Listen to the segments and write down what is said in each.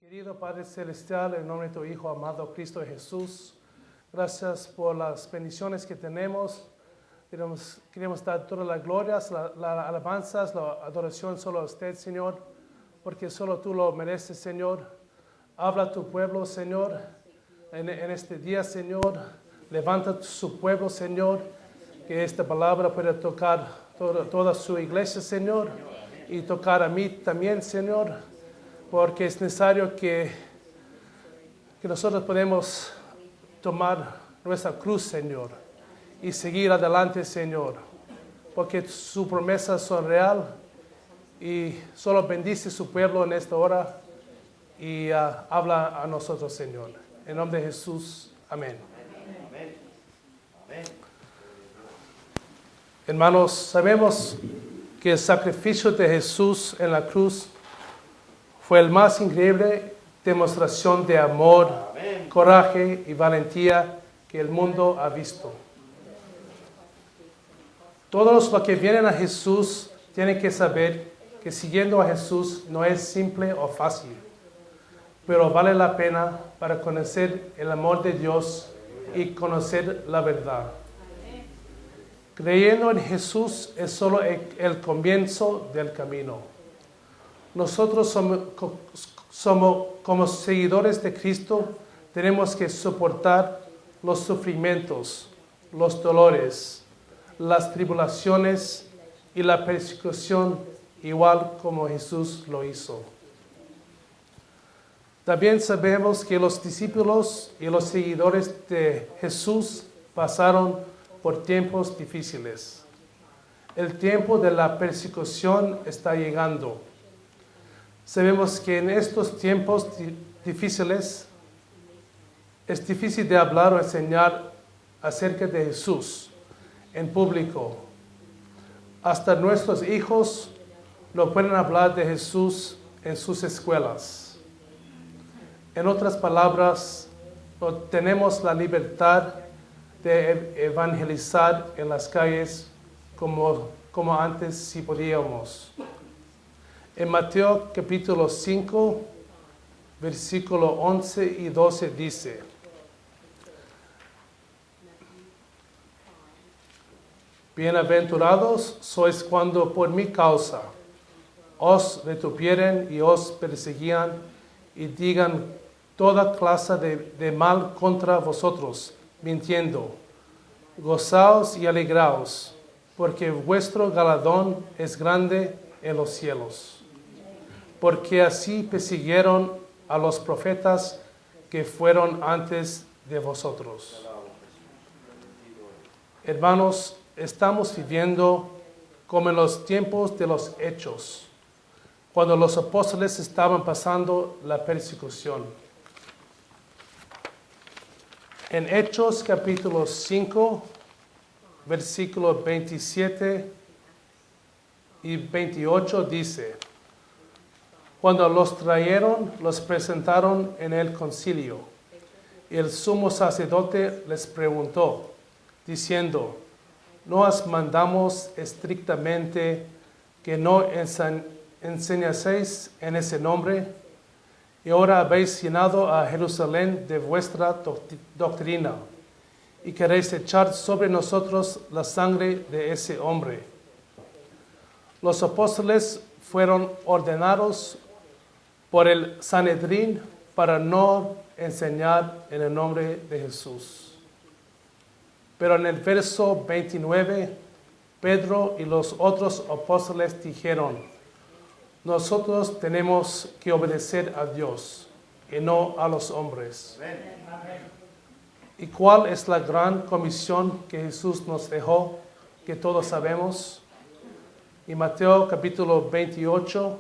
Querido Padre Celestial, en nombre de tu Hijo amado Cristo Jesús, gracias por las bendiciones que tenemos. Queremos dar todas las glorias, las alabanzas, la adoración solo a usted, Señor, porque solo tú lo mereces, Señor. Habla a tu pueblo, Señor, en este día, Señor. Levanta su pueblo, Señor, que esta palabra pueda tocar toda su iglesia, Señor, y tocar a mí también, Señor, porque es necesario que nosotros podemos tomar nuestra cruz, Señor, y seguir adelante, Señor, porque sus promesas son reales y solo bendice su pueblo en esta hora y habla a nosotros, Señor. En nombre de Jesús, amén. Amén. Amén. Hermanos, sabemos que el sacrificio de Jesús en la cruz fue el más increíble demostración de amor, Amén. coraje y valentía que el mundo ha visto. Todos los que vienen a Jesús tienen que saber que siguiendo a Jesús no es simple o fácil, pero vale la pena para conocer el amor de Dios y conocer la verdad. Creyendo en Jesús es solo el comienzo del camino. Nosotros somos como seguidores de Cristo, tenemos que soportar los sufrimientos, los dolores, las tribulaciones y la persecución igual como Jesús lo hizo. También sabemos que los discípulos y los seguidores de Jesús pasaron por tiempos difíciles. El tiempo de la persecución está llegando. Sabemos que en estos tiempos difíciles es difícil de hablar o enseñar acerca de Jesús en público. Hasta nuestros hijos no pueden hablar de Jesús en sus escuelas. En otras palabras, no tenemos la libertad de evangelizar en las calles como antes sí podíamos. En Mateo capítulo 5, versículo 11 y 12 dice: Bienaventurados sois cuando por mi causa os retuvieren y os perseguían y digan toda clase de mal contra vosotros, mintiendo. Gozaos y alegraos, porque vuestro galardón es grande en los cielos. Porque así persiguieron a los profetas que fueron antes de vosotros. Hermanos, estamos viviendo como en los tiempos de los Hechos, cuando los apóstoles estaban pasando la persecución. En Hechos capítulo 5, versículos 27 y 28 dice: Cuando los trajeron, los presentaron en el concilio. Y el sumo sacerdote les preguntó, diciendo: ¿No os mandamos estrictamente que no enseñaseis en ese nombre? Y ahora habéis llenado a Jerusalén de vuestra doctrina, y queréis echar sobre nosotros la sangre de ese hombre. Los apóstoles fueron ordenados por el Sanedrín para no enseñar en el nombre de Jesús. Pero en el verso 29, Pedro y los otros apóstoles dijeron: nosotros tenemos que obedecer a Dios y no a los hombres. ¿Y cuál es la gran comisión que Jesús nos dejó, que todos sabemos? En Mateo capítulo 28,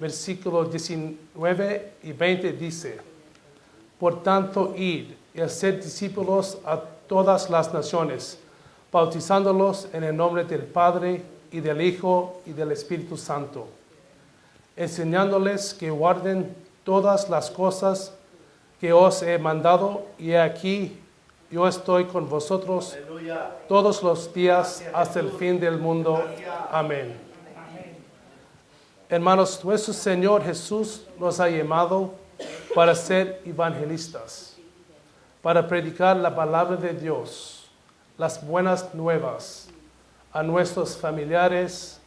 versículos 19 y 20 dice: Por tanto, id y haced discípulos a todas las naciones, bautizándolos en el nombre del Padre y del Hijo y del Espíritu Santo, enseñándoles que guarden todas las cosas que os he mandado, y aquí yo estoy con vosotros todos los días hasta el fin del mundo. Amén. Hermanos, nuestro Señor Jesús nos ha llamado para ser evangelistas, para predicar la palabra de Dios, las buenas nuevas a nuestros familiares,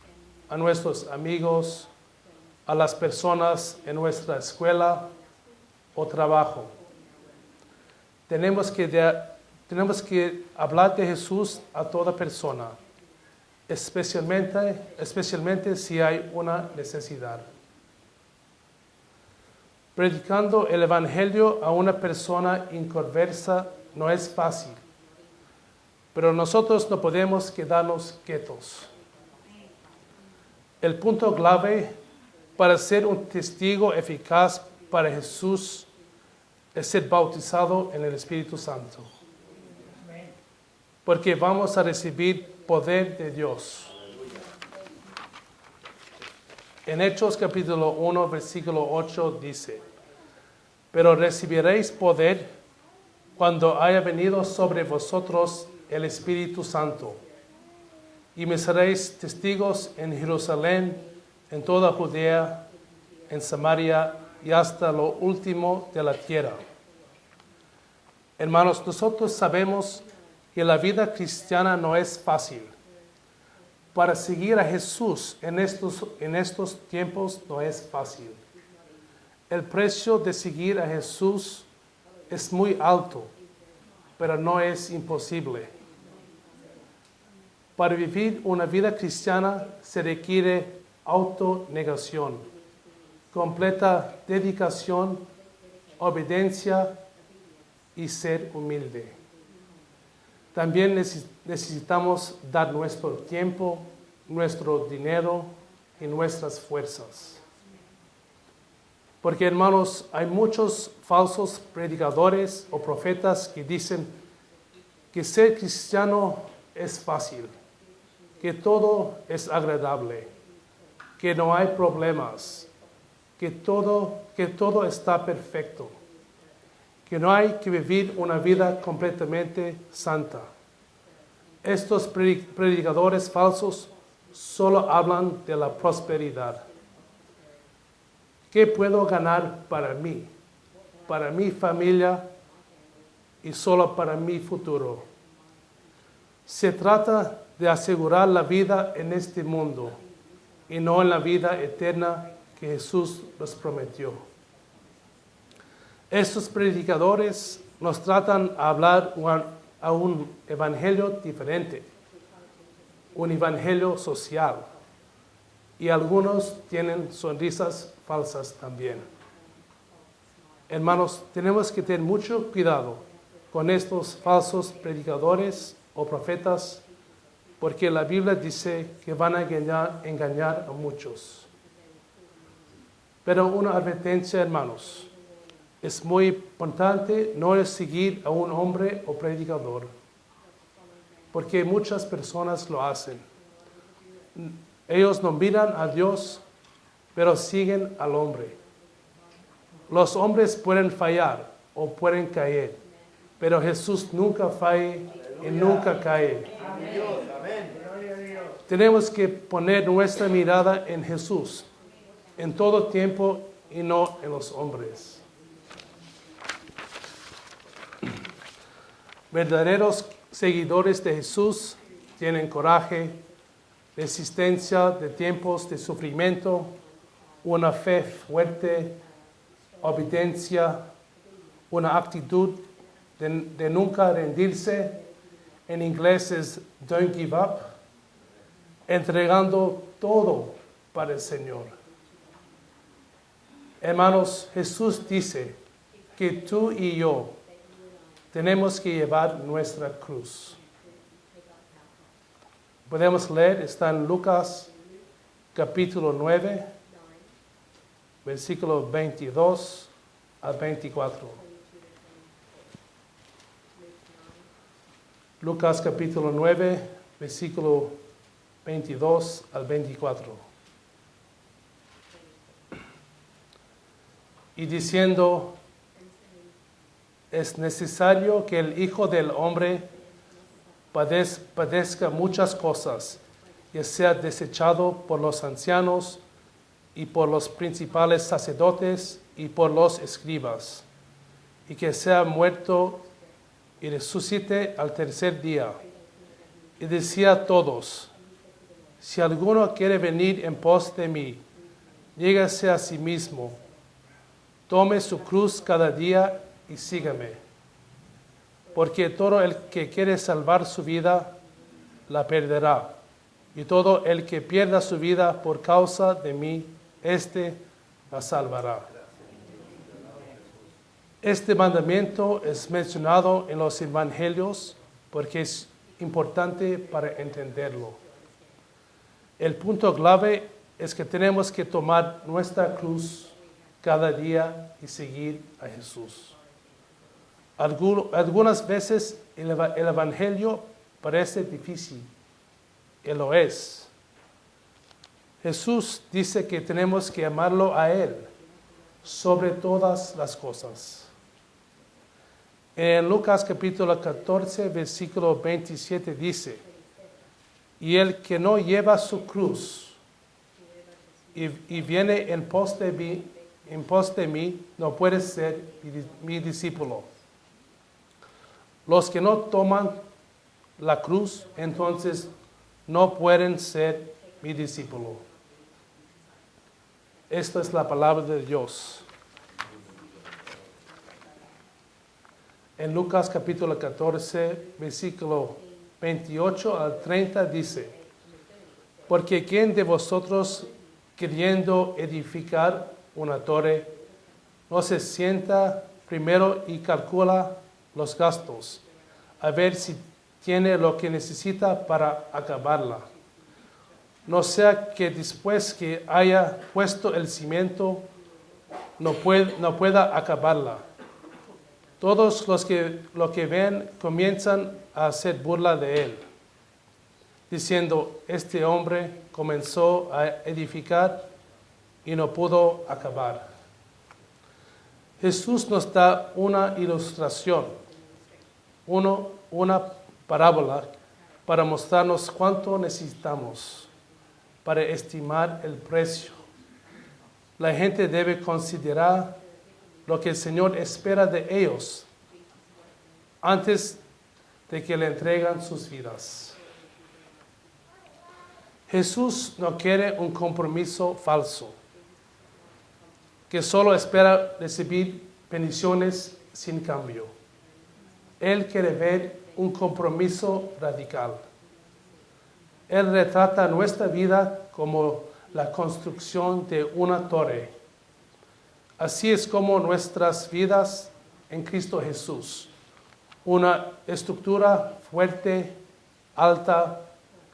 a nuestros amigos, a las personas en nuestra escuela o trabajo. Tenemos que hablar de Jesús a toda persona, especialmente si hay una necesidad. Predicando el Evangelio a una persona inconversa no es fácil, pero nosotros no podemos quedarnos quietos. El punto clave para ser un testigo eficaz para Jesús es ser bautizado en el Espíritu Santo, porque vamos a recibir poder de Dios. En Hechos capítulo 1, versículo 8 dice: pero recibiréis poder cuando haya venido sobre vosotros el Espíritu Santo, y me seréis testigos en Jerusalén, en toda Judea, en Samaria y hasta lo último de la tierra. Hermanos, nosotros sabemos que la vida cristiana no es fácil. Para seguir a Jesús en estos tiempos no es fácil. El precio de seguir a Jesús es muy alto, pero no es imposible. Para vivir una vida cristiana se requiere autonegación, completa dedicación, obediencia y ser humilde. También necesitamos dar nuestro tiempo, nuestro dinero y nuestras fuerzas. Porque, hermanos, hay muchos falsos predicadores o profetas que dicen que ser cristiano es fácil, que todo es agradable, que no hay problemas, que todo está perfecto, que no hay que vivir una vida completamente santa. Estos predicadores falsos solo hablan de la prosperidad. ¿Qué puedo ganar para mí, para mi familia y solo para mi futuro? Se trata de asegurar la vida en este mundo y no en la vida eterna que Jesús nos prometió. Estos predicadores nos tratan a hablar a un evangelio diferente, un evangelio social, y algunos tienen sonrisas falsas también. Hermanos, tenemos que tener mucho cuidado con estos falsos predicadores o profetas, porque la Biblia dice que van a engañar a muchos. Pero una advertencia, hermanos, es muy importante no seguir a un hombre o predicador, porque muchas personas lo hacen. Ellos no miran a Dios, pero siguen al hombre. Los hombres pueden fallar o pueden caer, pero Jesús nunca falla y nunca cae. Tenemos que poner nuestra mirada en Jesús en todo tiempo y no en los hombres. Verdaderos seguidores de Jesús tienen coraje, resistencia de tiempos de sufrimiento, una fe fuerte, obediencia, una actitud de nunca rendirse. En inglés es don't give up, entregando todo para el Señor. Hermanos, Jesús dice que tú y yo tenemos que llevar nuestra cruz. Podemos leer, está en Lucas capítulo 9, versículos 22 al 24. Lucas capítulo 9, versículo 22 al 24. Y diciendo: es necesario que el Hijo del Hombre padezca muchas cosas y sea desechado por los ancianos y por los principales sacerdotes y por los escribas, y que sea muerto y resucite al tercer día. Y decía a todos: si alguno quiere venir en pos de mí, llégase a sí mismo, tome su cruz cada día y sígame. Porque todo el que quiere salvar su vida, la perderá. Y todo el que pierda su vida por causa de mí, éste la salvará. Este mandamiento es mencionado en los evangelios porque es importante para entenderlo. El punto clave es que tenemos que tomar nuestra cruz cada día y seguir a Jesús. Algunas veces el evangelio parece difícil, y lo es. Jesús dice que tenemos que amarlo a Él sobre todas las cosas. En Lucas capítulo 14, versículo 27 dice: y el que no lleva su cruz y viene en pos de mí, no puede ser mi discípulo. Los que no toman la cruz, entonces no pueden ser mi discípulo. Esta es la palabra de Dios. En Lucas capítulo 14, versículo 28 al 30 dice: porque ¿quién de vosotros, queriendo edificar una torre, no se sienta primero y calcula los gastos, a ver si tiene lo que necesita para acabarla? No sea que después que haya puesto el cimiento, no pueda acabarla. Todos los que lo que ven comienzan a hacer burla de él, diciendo: este hombre comenzó a edificar y no pudo acabar. Jesús nos da una ilustración, una parábola para mostrarnos cuánto necesitamos para estimar el precio. La gente debe considerar lo que el Señor espera de ellos antes de que le entregan sus vidas. Jesús no quiere un compromiso falso, que solo espera recibir bendiciones sin cambio. Él quiere ver un compromiso radical. Él retrata nuestra vida como la construcción de una torre. Así es como nuestras vidas en Cristo Jesús. Una estructura fuerte, alta,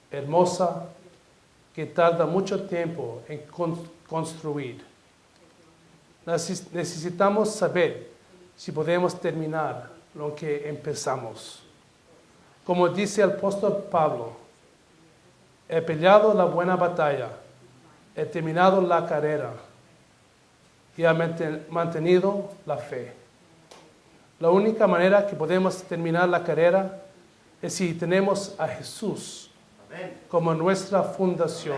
hermosa, que tarda mucho tiempo en construir. Necesitamos saber si podemos terminar lo que empezamos. Como dice el apóstol Pablo: he peleado la buena batalla, he terminado la carrera y he mantenido la fe. La única manera que podemos terminar la carrera es si tenemos a Jesús como nuestra fundación,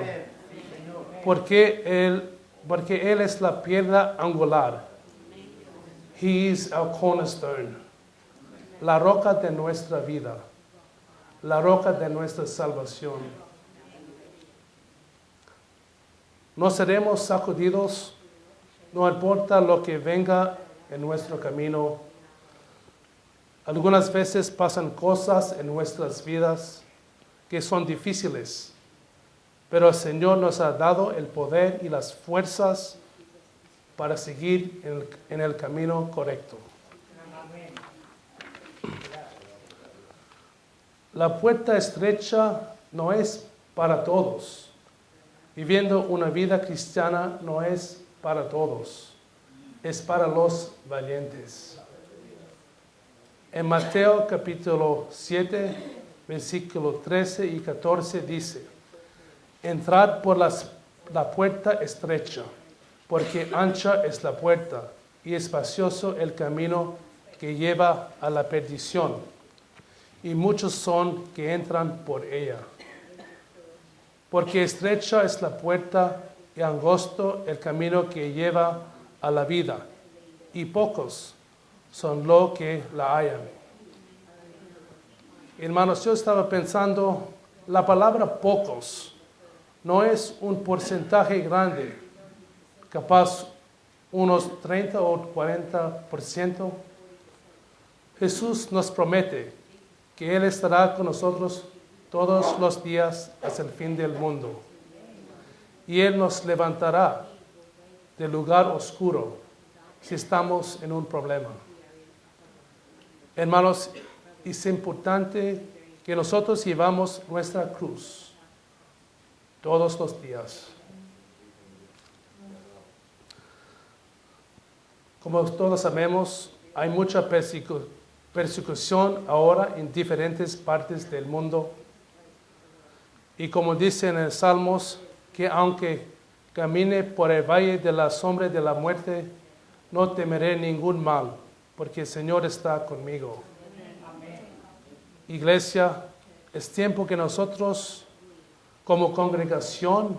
porque Él es la piedra angular. He is our cornerstone, la roca de nuestra vida, la roca de nuestra salvación. No seremos sacudidos, no importa lo que venga en nuestro camino. Algunas veces pasan cosas en nuestras vidas que son difíciles, pero el Señor nos ha dado el poder y las fuerzas para seguir en el camino correcto. La puerta estrecha no es para todos. Viviendo una vida cristiana no es para todos, es para los valientes. En Mateo capítulo 7, versículos 13 y 14 dice: entrad por la puerta estrecha, porque ancha es la puerta y espacioso el camino que lleva a la perdición, y muchos son que entran por ella. Porque estrecha es la puerta y angosto el camino que lleva a la vida, y pocos son los que la hallan. Hermanos, yo estaba pensando, la palabra pocos no es un porcentaje grande, capaz unos 30 o 40%. Jesús nos promete que Él estará con nosotros todos los días hasta el fin del mundo. Y Él nos levantará del lugar oscuro si estamos en un problema. Hermanos, es importante que nosotros llevamos nuestra cruz todos los días. Como todos sabemos, hay mucha persecución ahora en diferentes partes del mundo. Y como dice en el Salmos, que aunque camine por el valle de la sombra de la muerte, no temeré ningún mal, porque el Señor está conmigo. Iglesia, es tiempo que nosotros, como congregación,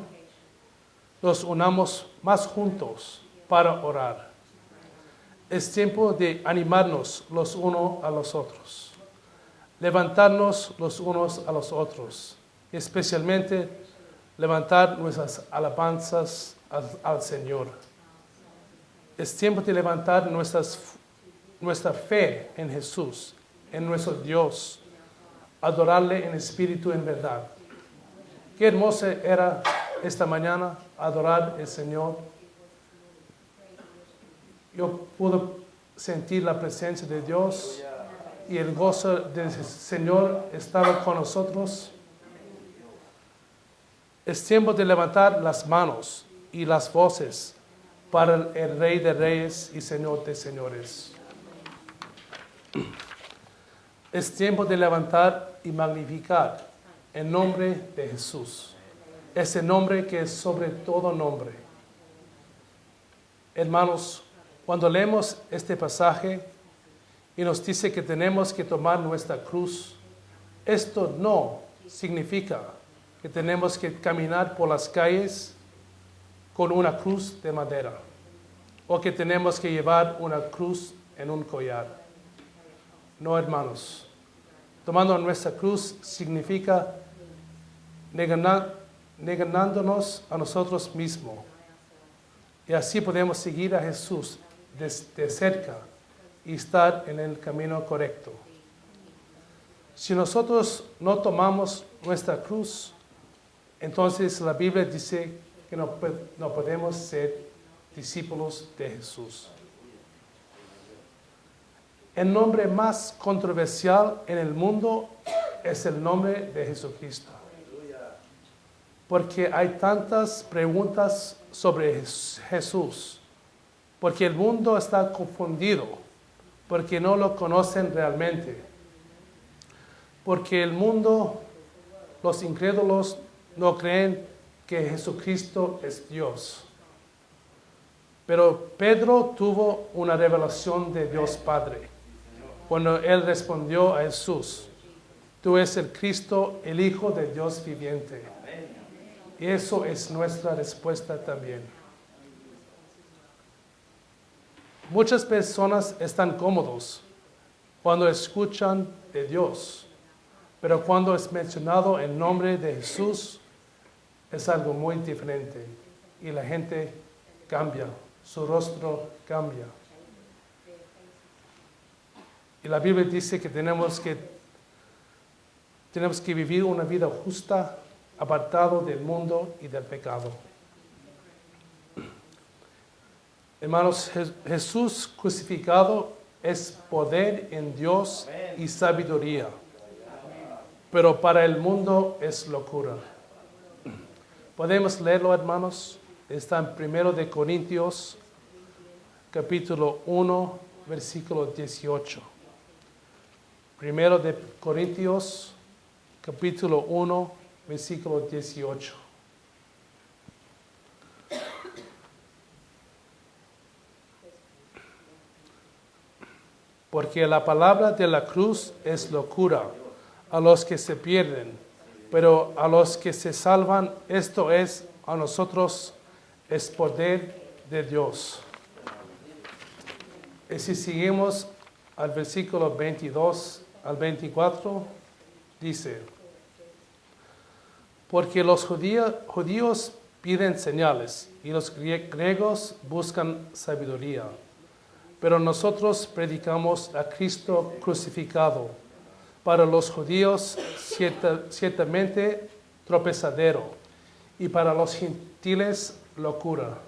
nos unamos más juntos para orar. Es tiempo de animarnos los unos a los otros, levantarnos los unos a los otros, especialmente levantar nuestras alabanzas al Señor. Es tiempo de levantar nuestra fe en Jesús, en nuestro Dios, adorarle en espíritu y en verdad. Qué hermoso era esta mañana adorar al Señor. Yo pude sentir la presencia de Dios y el gozo del Señor estaba con nosotros. Es tiempo de levantar las manos y las voces para el Rey de Reyes y Señor de Señores. Es tiempo de levantar y magnificar el nombre de Jesús, ese nombre que es sobre todo nombre. Hermanos, cuando leemos este pasaje y nos dice que tenemos que tomar nuestra cruz, esto no significa que tenemos que caminar por las calles con una cruz de madera o que tenemos que llevar una cruz en un collar. No, hermanos. Tomando nuestra cruz significa negándonos a nosotros mismos. Y así podemos seguir a Jesús de cerca y estar en el camino correcto. Si nosotros no tomamos nuestra cruz, entonces la Biblia dice que no podemos ser discípulos de Jesús. El nombre más controversial en el mundo es el nombre de Jesucristo. Porque hay tantas preguntas sobre Jesús. Porque el mundo está confundido. Porque no lo conocen realmente. Porque el mundo, los incrédulos, no creen que Jesucristo es Dios. Pero Pedro tuvo una revelación de Dios Padre. Cuando él respondió a Jesús, tú eres el Cristo, el Hijo de Dios viviente. Y eso es nuestra respuesta también. Muchas personas están cómodos cuando escuchan de Dios, pero cuando es mencionado el nombre de Jesús, es algo muy diferente y la gente cambia, su rostro cambia. Y la Biblia dice que tenemos que vivir una vida justa, apartado del mundo y del pecado. Hermanos, Jesús crucificado es poder en Dios y sabiduría, pero para el mundo es locura. Podemos leerlo, hermanos. Está en 1 de Corintios, capítulo 1, versículo 18. 1 de Corintios, capítulo 1, versículo 18. Porque la palabra de la cruz es locura a los que se pierden, pero a los que se salvan, esto es, a nosotros, es poder de Dios. Y si seguimos al versículo 22 al 24, dice, porque los judíos piden señales y los griegos buscan sabiduría, pero nosotros predicamos a Cristo crucificado, para los judíos ciertamente tropezadero y para los gentiles locura,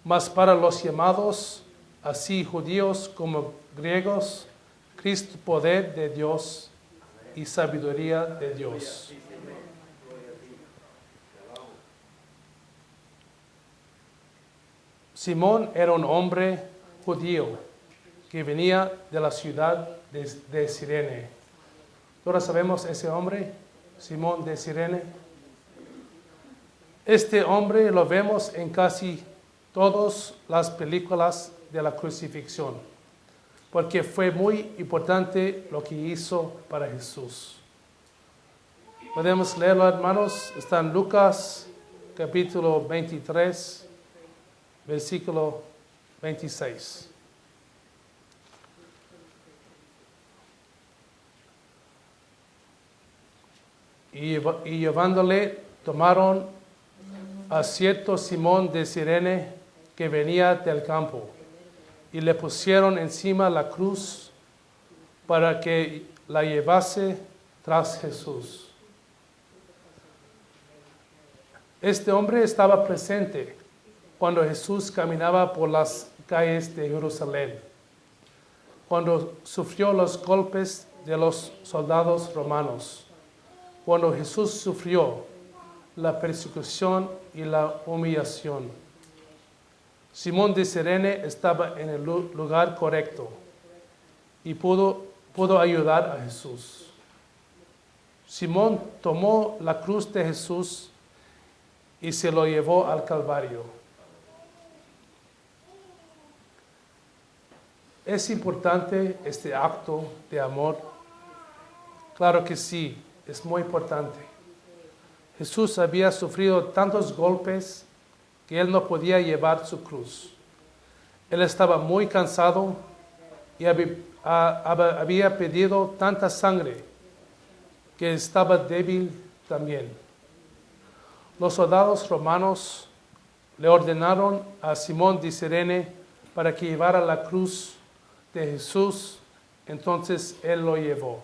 mas para los llamados, así judíos como griegos, Cristo poder de Dios y sabiduría de Dios. Simón era un hombre judío que venía de la ciudad de Cirene. Todos sabemos ese hombre, Simón de Cirene. Este hombre lo vemos en casi todas las películas de la crucifixión, porque fue muy importante lo que hizo para Jesús. Podemos leerlo, hermanos. Está en Lucas capítulo 23, versículo 26. Y llevándole, tomaron a cierto Simón de Cirene que venía del campo, y le pusieron encima la cruz para que la llevase tras Jesús. Este hombre estaba presente cuando Jesús caminaba por las calles de Jerusalén, cuando sufrió los golpes de los soldados romanos, cuando Jesús sufrió la persecución y la humillación. Simón de Cirene estaba en el lugar correcto y pudo ayudar a Jesús. Simón tomó la cruz de Jesús y se lo llevó al Calvario. ¿Es importante este acto de amor? Claro que sí, es muy importante. Jesús había sufrido tantos golpes que él no podía llevar su cruz. Él estaba muy cansado y había pedido tanta sangre que estaba débil también. Los soldados romanos le ordenaron a Simón de Cirene para que llevara la cruz de Jesús, entonces él lo llevó.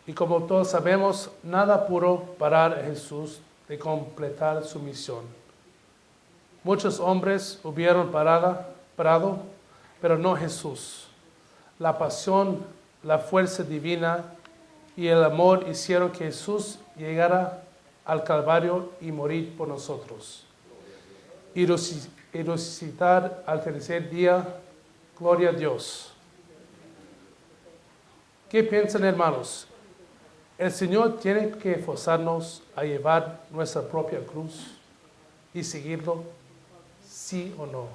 Y como todos sabemos, nada pudo parar a Jesús de completar su misión. Muchos hombres hubieran parado, pero no Jesús. La pasión, la fuerza divina y el amor hicieron que Jesús llegara al Calvario y morir por nosotros. Y resucitar al tercer día. Gloria a Dios. ¿Qué piensan, hermanos? ¿El Señor tiene que forzarnos a llevar nuestra propia cruz y seguirlo? ¿Sí o no?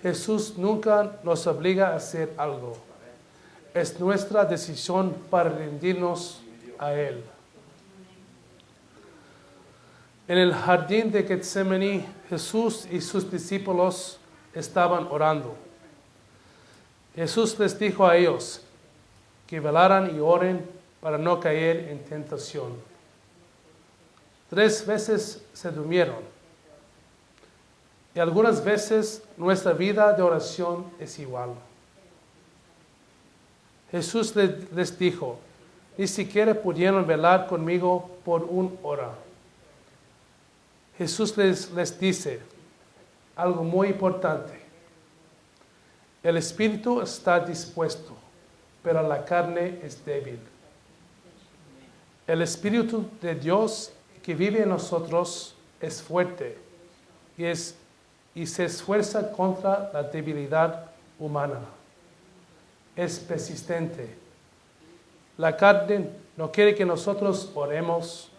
Jesús nunca nos obliga a hacer algo. Es nuestra decisión para rendirnos a Él. En el jardín de Getsemaní, Jesús y sus discípulos estaban orando. Jesús les dijo a ellos que velaran y oren para no caer en tentación. 3 veces se durmieron. Y algunas veces nuestra vida de oración es igual. Jesús les dijo, ni siquiera pudieron velar conmigo por 1 hora. Jesús les dice algo muy importante. El espíritu está dispuesto, pero la carne es débil. El Espíritu de Dios que vive en nosotros es fuerte y se esfuerza contra la debilidad humana. Es persistente. La carne no quiere que nosotros oremos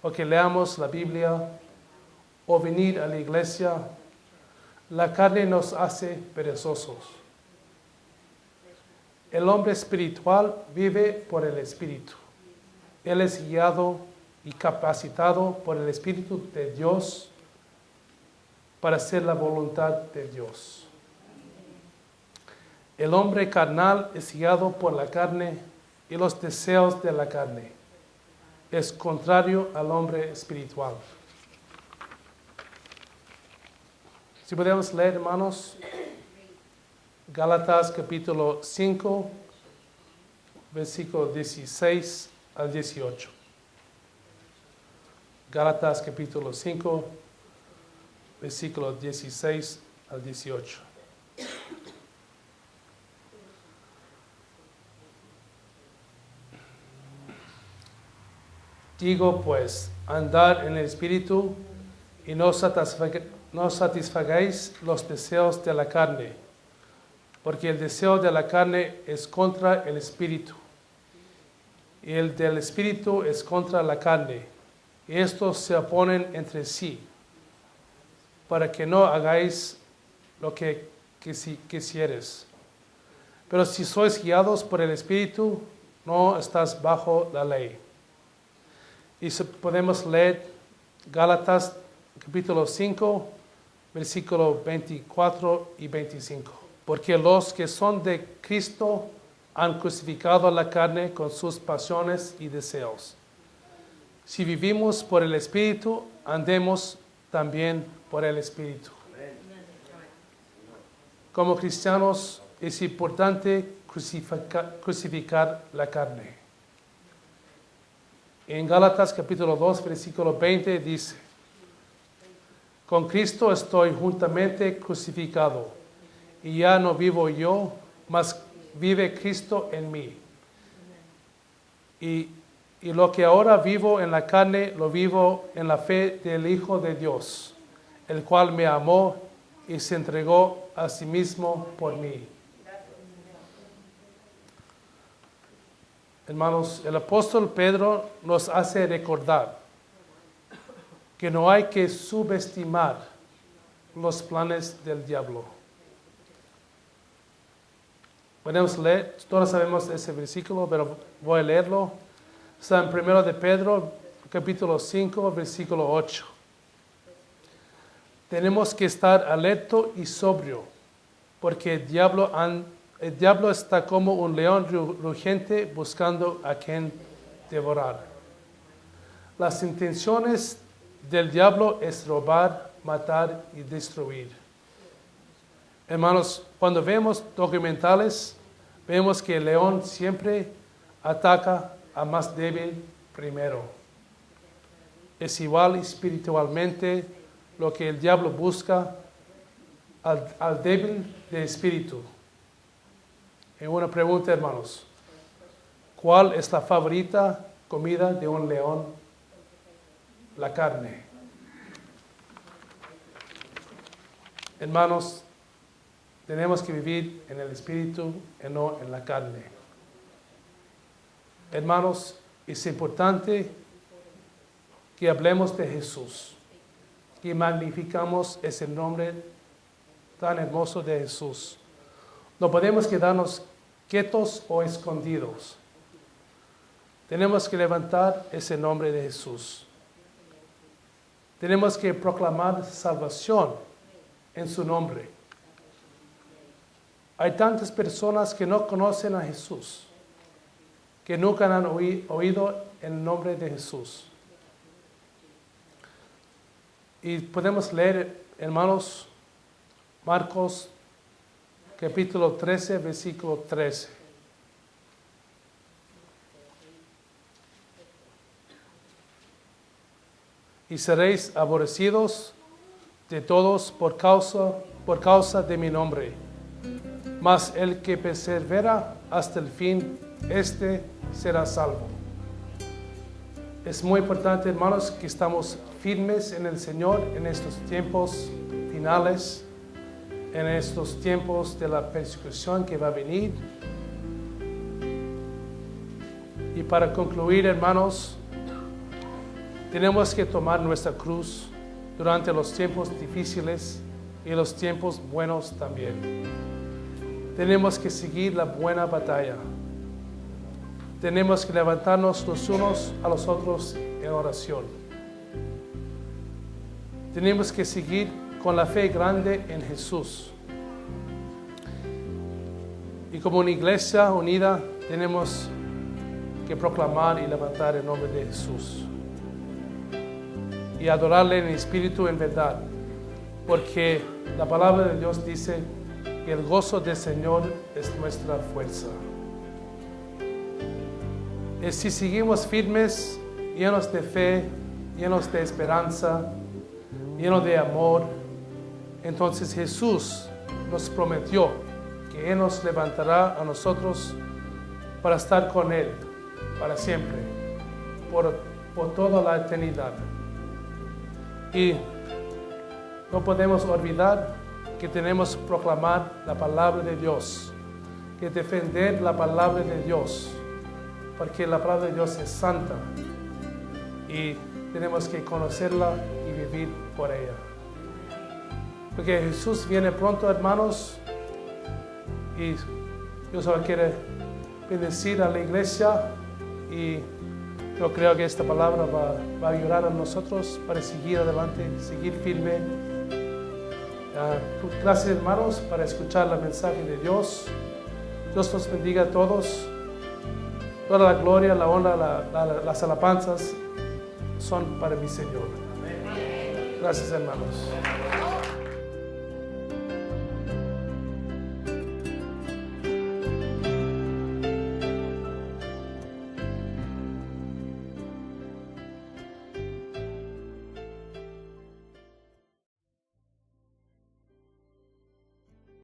o que leamos la Biblia o venir a la iglesia. La carne nos hace perezosos. El hombre espiritual vive por el Espíritu. Él es guiado y capacitado por el Espíritu de Dios para hacer la voluntad de Dios. El hombre carnal es guiado por la carne y los deseos de la carne. Es contrario al hombre espiritual. Si podemos leer, hermanos, Gálatas capítulo 5, versículo 16 al 18. Gálatas capítulo 5, versículo 16 al 18. Digo pues, andad en el Espíritu y no satisfagáis los deseos de la carne, porque el deseo de la carne es contra el Espíritu, y el del Espíritu es contra la carne, y estos se oponen entre sí, para que no hagáis lo que quisieres. Pero si sois guiados por el Espíritu, no estás bajo la ley. Y podemos leer Gálatas capítulo 5, versículo 24 y 25. Porque los que son de Cristo han crucificado la carne con sus pasiones y deseos. Si vivimos por el Espíritu, andemos también por el Espíritu. Como cristianos es importante crucificar la carne. En Gálatas capítulo 2, versículo 20 dice, con Cristo estoy juntamente crucificado, y ya no vivo yo, mas vive Cristo en mí. Y lo que ahora vivo en la carne, lo vivo en la fe del Hijo de Dios, el cual me amó y se entregó a sí mismo por mí. Hermanos, el apóstol Pedro nos hace recordar que no hay que subestimar los planes del diablo. Podemos leer, todos sabemos ese versículo, pero voy a leerlo. Está en 1 de Pedro, capítulo 5, versículo 8. Tenemos que estar alerto y sobrio, porque el diablo está como un león rugiente buscando a quien devorar. Las intenciones del diablo es robar, matar y destruir. Hermanos, cuando vemos documentales, vemos que el león siempre ataca al más débil primero. Es igual espiritualmente lo que el diablo busca al débil de espíritu. Y una pregunta, hermanos. ¿Cuál es la favorita comida de un león? La carne. Hermanos, tenemos que vivir en el espíritu y no en la carne. Hermanos, es importante que hablemos de Jesús, que magnificamos ese nombre tan hermoso de Jesús. No podemos quedarnos quietos o escondidos. Tenemos que levantar ese nombre de Jesús. Tenemos que proclamar salvación en su nombre. Hay tantas personas que no conocen a Jesús, que nunca han oído el nombre de Jesús. Y podemos leer, hermanos, Marcos capítulo 13, versículo 13. Y seréis aborrecidos de todos por causa de mi nombre. Mas el que persevera hasta el fin, éste será salvo. Es muy importante, hermanos, que estamos firmes en el Señor en estos tiempos finales, en estos tiempos de la persecución que va a venir. Y para concluir, hermanos, tenemos que tomar nuestra cruz durante los tiempos difíciles y los tiempos buenos también. Tenemos que seguir la buena batalla. tenemos que levantarnos los unos a los otros en oración. Tenemos que seguir con la fe grande en Jesús. Y como una iglesia unida tenemos que proclamar y levantar el nombre de Jesús. Y adorarle en espíritu y en verdad. Porque la palabra de Dios dice que el gozo del Señor es nuestra fuerza. Y si seguimos firmes, llenos de fe, llenos de esperanza, llenos de amor, entonces Jesús nos prometió que Él nos levantará a nosotros para estar con Él, para siempre, por toda la eternidad. Y no podemos olvidar que tenemos que proclamar la palabra de Dios, que defender la palabra de Dios, porque la palabra de Dios es santa y tenemos que conocerla y vivir por ella. Porque Jesús viene pronto, hermanos, y yo solo quiero bendecir a la iglesia y yo creo que esta palabra va a ayudar a nosotros para seguir adelante, seguir firme. Gracias, hermanos, para escuchar el mensaje de Dios. Dios los bendiga a todos. Toda la gloria, la honra, las alabanzas son para mi Señor. Gracias, hermanos.